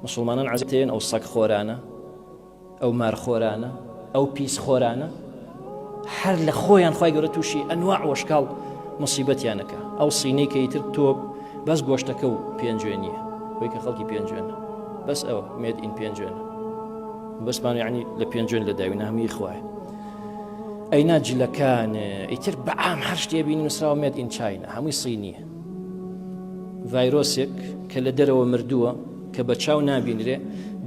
مسلمانان عزتين ئەو سەگ خۆرانە ئەو مار خۆرانە ئەو پیس خۆرانە هەر لە خۆیان خوای گەورە تووشی ئەنواع وەشکاڵ مصیبەتیانەکە ئەو سینەی کە ئیتر تۆ بەس گۆشتەکە و پێنجوێ نییە بۆی کە خەڵکی پێنجوێنە بەس ئەوە مێد ئین پێنجوێنە بەسمان یعنی لە پێنجوێن لە داوینە هەمووی خوایە ئەینا جلەکان ئیتر بەعام هەر شتێ بینی نووسراوە مێد ئین چاینە هەمووی سینیە ڤایرۆسێک کە لە دەرەوە مردووە کە بە چاو نابینرێ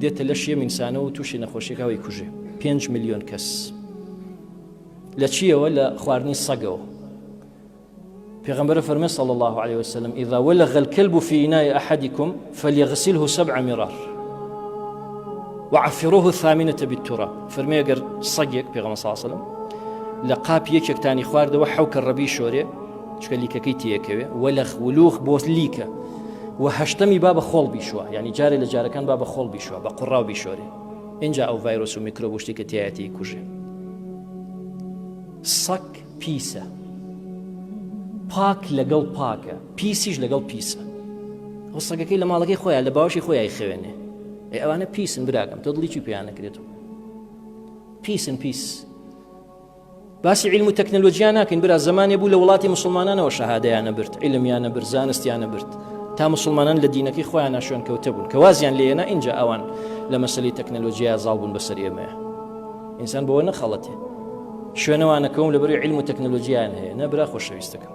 دێتە لە شێم ئینسانە و تووشی نەخۆشیەکەوەی کوژێ 5 ملیۆن کەس لە چیەوە لە خواردنی سەگەوە پێغەمبەر فەرمێ صلی الله عليه وسلم إذا ولغ الكلب في إناء أحدكم فليغسله 7 مرار وعفروه الثامنة بالتراب فەرمێ ئەگەر سەگێک پێغەمبەر صلی الله عليه وسلم لە قاپ یەکێکتانی خواردەوە حەوکە ڕەبی شۆرێ چکە لیکەکەی تێکەوێ وەلەخ ولوخ بۆ لیکە و هەشتەمی با بە خۆڵ بیشوە یعنی جارێ لە جارەکان با بە خۆڵ بیشوە بە قوڕاو بیشۆرێ اینجا ئەو ڤایرۆس و میکرۆب و شتێکە تایەتی کوژێ سەگ پیسە پاک لەگەڵ پاکە پیسیش لەگەڵ پیسە ئەو سەگەکەی لە ماڵەکەی خۆیان لە باوەشی خۆیان خوێنێ ئەوانە پیسن براکەم تۆ دڵی چی پێیان نەکرێتەوە پیسن پیس باسی علم و تەکنۆلۆژیا ناکەین برا زمانێ بوو لە وڵاتی مسلمانانەوە شەهادەیانە برد علمیانە برد زانستیانە برد تا مسلمانان لە دینەکەی خۆیان ناشوێن کەوتە بوون کە وازیان لێنە اینجا ئەوان لە مەسەلەی تەکنۆلۆژیا زاڵ بوون بەسەر ئێمەیە ئینسان بەوە نەخەڵەتێ شوێنەوانەکەم لەبەروی علم و تەکنۆلۆژیان هەیە نەبرا خۆشەویستەکەم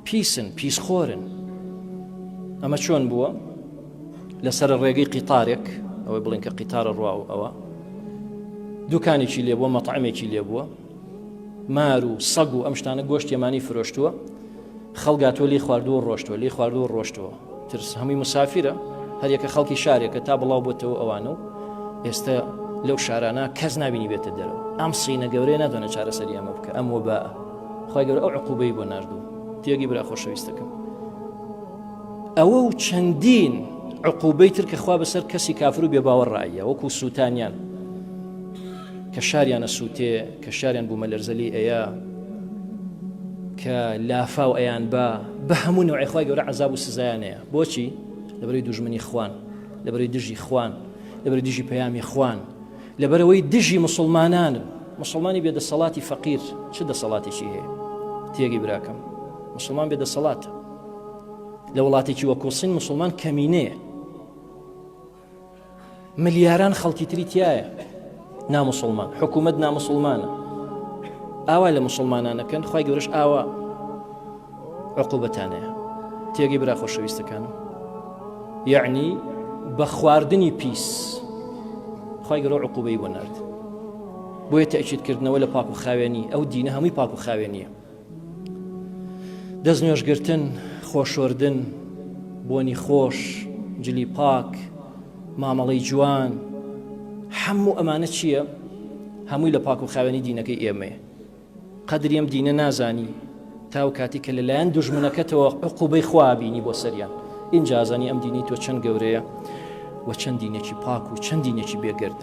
پیسن پیسخۆرن ئەمە چۆن بووە لەسەر ڕێگەی قیتارێک ئەوەی بڵێن کە قیتارە ڕوا و ئەوە دوکانێکی لێ بووە مەطعمێکی لێ بووە مار و سەگ و ئەم شتانە گۆشت یەمانی فرۆشتووە خەڵگاتۆ لێ خواردووە ڕۆشتووە لێ خواردووە ڕۆشتووە ترس هەمووی مسافرە هەر یەکە خەڵکی شارێکە تا بڵاو بۆتەوە ئەوانە و ئێستا لەو شارانە کەس نبینی بێتە دەرەوە ئەم سینە گەورەیە ناتوانێت چارەسەری ئەمە بکە ئەم وەباە خوای گەورە ئەو عقوبەی بۆ ناردوو تێگی برا خۆشەویستەکەم ئەوە و چەندین عقوبەی تر کە خوا بەسەر کەسی کافر و بێباوەڕ ڕایە وەکو سووتانیان کە شاریانە سووتێ کە شاریان بوو مەلەرزەلی ئەیە کە لافاو ئەیان بە هەموو نوعی خوای گەورە عەزاب و سزایانەیە بۆچی لەبەرەوەی دوژمنی خوان لەبەرەوەی دژی خوان لەبەرەوەی دژی پەیامی خوان لەبەرەوەی دژی مسلمانانن مسلمانی بێدەسەڵاتی فەقیر چ دەسەڵاتێکی هەیە تێگی براکەم مسلمان بێدەسەڵاتە لە وڵاتێکی وەکو سین مسلمان کەمینەیە ملیاران خەڵکی تری تایە نامسلمان حکوومەت نامسلمانە ئاوا لە مسلمانانەکەن خوای گەورەش ئاوا عقوبەتانەیە تێگەی برا خۆشەویستەکانم یعنی بە خواردنی پیس خوای گەورە عقوبەی بۆ نارد بۆیە تەئکیدکردنەوە لە پاک و خاوێنی ئەو دینە هەمووی پاک و خاوێنیە دەست نوێژگرتن خۆشۆردن بۆنی خۆش جلی پاک مامەڵەی جوان هەموو ئەمانە چییە؟ هەمووی لە پاک و خاوێنی دینەکەی ئێمەیە قەدری ئەم دینە نازانی تاو کاتی کە لەلایەن دوژمنەکەتەوە عقوبەی خوا بینی بۆ سەریان اینجا ئازانی ئەم دینی تۆ چەند گەورەیە و چەند دینێکی پاک و چەند دینێکی بێگەردە